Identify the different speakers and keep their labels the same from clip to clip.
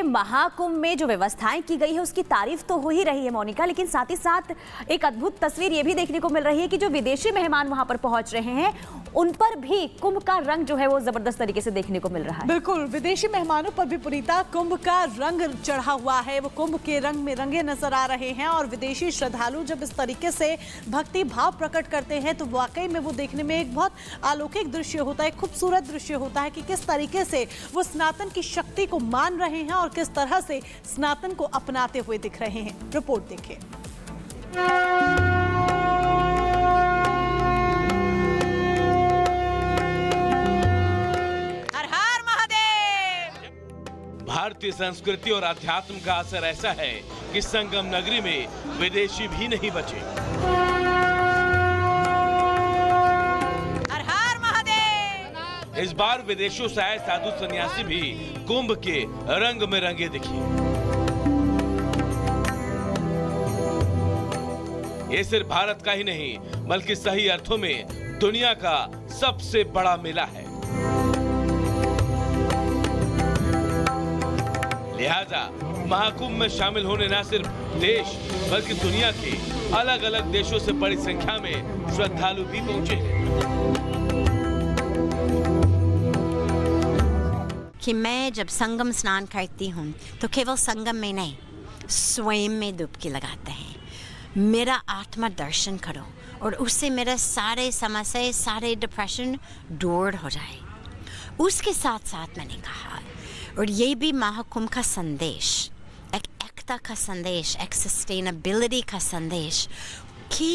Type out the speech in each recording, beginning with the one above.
Speaker 1: महाकुंभ में जो व्यवस्थाएं की गई है उसकी तारीफ तो हो ही रही है मोनिका, लेकिन साथ ही साथ एक अद्भुत तस्वीर ये भी देखने को मिल रही है कि जो विदेशी मेहमान वहां पर पहुंच रहे हैं उन पर भी कुंभ का रंग जो है वो जबरदस्त तरीके से देखने को मिल रहा है।
Speaker 2: बिल्कुल, विदेशी मेहमानों पर भी पुनीता कुंभ का रंग चढ़ा हुआ है, वो कुंभ के रंग में रंगे नजर आ रहे हैं। और विदेशी श्रद्धालु जब इस तरीके से भक्ति भाव प्रकट करते हैं तो वाकई में वो देखने में एक बहुत अलौकिक दृश्य होता है, खूबसूरत दृश्य होता है कि किस तरीके से वो सनातन की शक्ति को मान रहे हैं और किस तरह से सनातन को अपनाते हुए दिख रहे हैं। रिपोर्ट देखिए।
Speaker 3: भारतीय संस्कृति और अध्यात्म का असर ऐसा है कि संगम नगरी में विदेशी भी नहीं बचे। हर हर महादेव। इस बार विदेशों से आए साधु सन्यासी भी कुंभ के रंग में रंगे दिखे। ये सिर्फ भारत का ही नहीं बल्कि सही अर्थों में दुनिया का सबसे बड़ा मेला है। लिहाजा महाकुंभ में शामिल होने न सिर्फ देश बल्कि दुनिया के अलग अलग देशों से बड़ी संख्या में श्रद्धालु भी पहुंचे हैं।
Speaker 4: कि मैं जब संगम स्नान करती हूँ तो केवल संगम में नहीं, स्वयं में डुबकी लगाते हैं। मेरा आत्मा दर्शन करो और उससे मेरा सारे समस्या, सारे डिप्रेशन दूर हो जाए। उसके साथ साथ मैंने कहा, और ये भी महाकुंभ का संदेश, एक एकता का संदेश, एक सस्टेनेबिलिटी का संदेश कि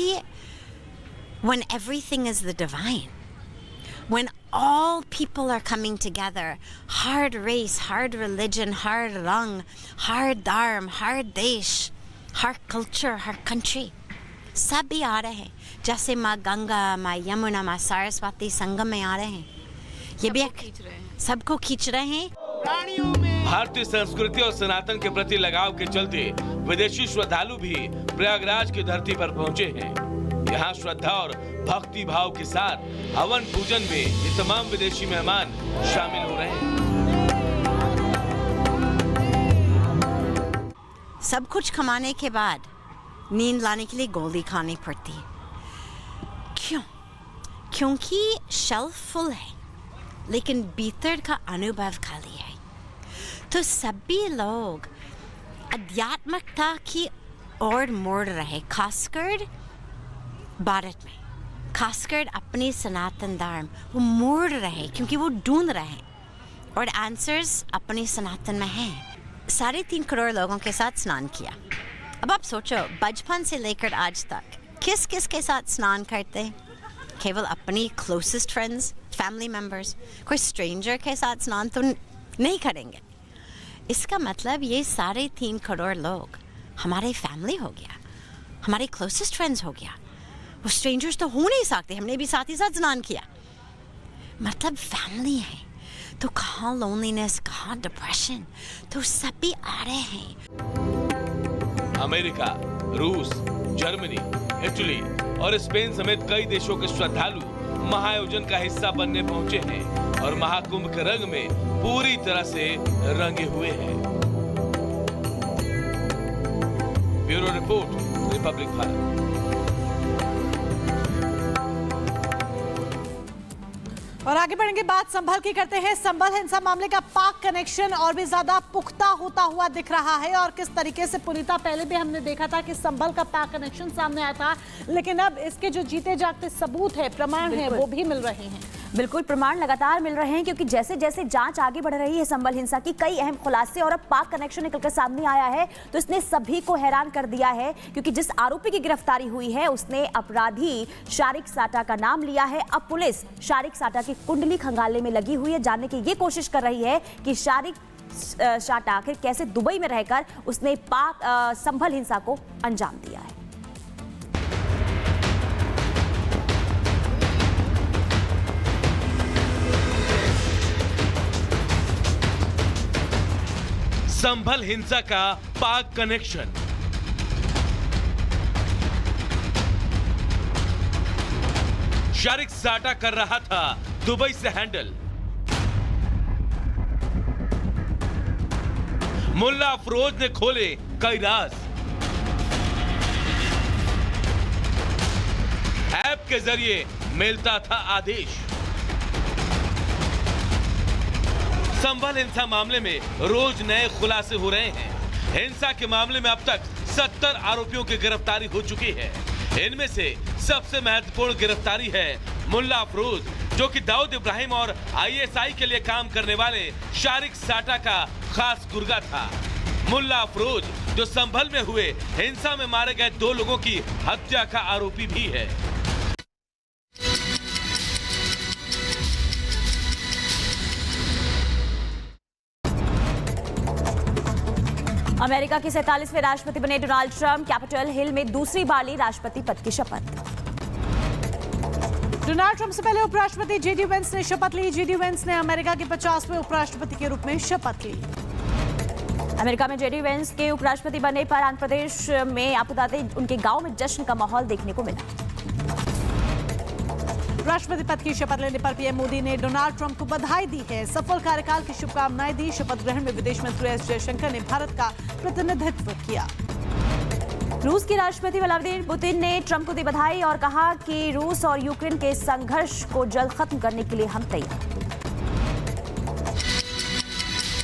Speaker 4: when everything is the divine, when all people are coming together, her race, her religion, हर रंग, हर धर्म, हर देश, हर culture, हर country, सब भी आ रहे हैं। जैसे माँ गंगा, माँ यमुना, माँ सरस्वती संगम में आ रहे हैं, ये भी सबको खींच रहे हैं।
Speaker 3: भारतीय संस्कृति और सनातन के प्रति लगाव के चलते विदेशी श्रद्धालु भी प्रयागराज की धरती पर पहुंचे हैं। यहाँ श्रद्धा और भक्ति भाव के साथ हवन पूजन में ये तमाम विदेशी मेहमान शामिल हो रहे हैं।
Speaker 4: सब कुछ कमाने के बाद नींद लाने के लिए गोली खानी पड़ती। क्यों? क्योंकि शेल्फ फुल है लेकिन भीतर का अनुभव खाली है। तो सभी लोग आध्यात्मिकता की ओर मुड़ रहे, खासकर भारत में, खासकर अपने सनातन धर्म वो मुड़ रहे क्योंकि वो ढूंढ रहे हैं और आंसर्स अपने सनातन में हैं। 3.5 करोड़ लोगों के साथ स्नान किया। अब आप सोचो, बचपन से लेकर आज तक किस किस के साथ स्नान करते हैं? केवल अपनी क्लोजेस्ट फ्रेंड्स, फैमिली मेम्बर्स, कोई स्ट्रेंजर के साथ स्नान तो नहीं करेंगे। इसका मतलब ये 3.5 करोड़ लोग हमारे फैमिली हो गया, हमारे क्लोजेस्ट फ्रेंड्स हो गया। वो स्ट्रेंजर्स तो हो नहीं सकते, हमने भी साथ ही साथ स्नान किया, मतलब फैमिली है। तो कहाँ लोनलीनेस, कहाँ डिप्रेशन, तो सब भी आ रहे हैं।
Speaker 3: अमेरिका, रूस, जर्मनी, इटली और स्पेन समेत कई देशों के श्रद्धालु महाआयोजन का हिस्सा बनने पहुंचे हैं और महाकुंभ के रंग में पूरी तरह से रंगे हुए हैं। Bureau report, Republic Bharat.
Speaker 2: और आगे बढ़ेंगे, बात संभल की करते हैं। संभल हिंसा मामले का पाक कनेक्शन और भी ज्यादा पुख्ता होता हुआ दिख रहा है और किस तरीके से पुनीता, पहले भी हमने देखा था कि संभल का पाक कनेक्शन सामने आया था, लेकिन अब इसके जो जीते जागते सबूत है, प्रमाण है, वो भी मिल रहे हैं।
Speaker 1: बिल्कुल, प्रमाण लगातार मिल रहे हैं क्योंकि जैसे जैसे जांच आगे बढ़ रही है संभल हिंसा की, कई अहम खुलासे और अब पाक कनेक्शन निकलकर सामने आया है तो इसने सभी को हैरान कर दिया है क्योंकि जिस आरोपी की गिरफ्तारी हुई है उसने अपराधी शारिक साटा का नाम लिया है। अब पुलिस शारिक साटा की कुंडली खंगालने में लगी हुई है, जानने की ये कोशिश कर रही है कि शारिक साटा आखिर कैसे दुबई में रहकर उसने संभल हिंसा को अंजाम दिया है।
Speaker 3: संभल हिंसा का पाक कनेक्शन। शारिक साटा कर रहा था दुबई से हैंडल। मुल्ला अफरोज ने खोले कई राज। ऐप के जरिए मिलता था आदेश। संभल हिंसा मामले में रोज नए खुलासे हो रहे हैं। हिंसा के मामले में अब तक 70 आरोपियों की गिरफ्तारी हो चुकी है। इनमें से सबसे महत्वपूर्ण गिरफ्तारी है मुल्ला अफरोज, जो कि दाऊद इब्राहिम और आईएसआई के लिए काम करने वाले शारिक साटा का खास गुर्गा था। मुल्ला अफरोज जो संभल में हुए हिंसा में मारे गए 2 लोगों की हत्या का आरोपी भी है।
Speaker 1: अमेरिका के 47वें राष्ट्रपति बने डोनाल्ड ट्रंप कैपिटल हिल में दूसरी बार ली राष्ट्रपति पद की शपथ।
Speaker 2: डोनाल्ड ट्रंप से पहले उपराष्ट्रपति जेडी वेंस ने शपथ ली। जेडी वेंस ने अमेरिका के 50वें उपराष्ट्रपति के रूप में शपथ ली।
Speaker 1: अमेरिका में जेडी वेंस के उपराष्ट्रपति बनने पर आंध्र प्रदेश में आपको बता दें उनके गांव में जश्न का माहौल देखने को मिला।
Speaker 2: राष्ट्रपति पद की शपथ लेने पर पीएम मोदी ने डोनाल्ड ट्रंप को बधाई दी है, सफल कार्यकाल की शुभकामनाएं दी। शपथ ग्रहण में विदेश मंत्री एस जयशंकर ने भारत का प्रतिनिधित्व किया।
Speaker 1: रूस के राष्ट्रपति व्लादिमीर पुतिन ने ट्रंप को दी बधाई और कहा कि रूस और यूक्रेन के संघर्ष को जल्द खत्म करने के लिए हम तैयार।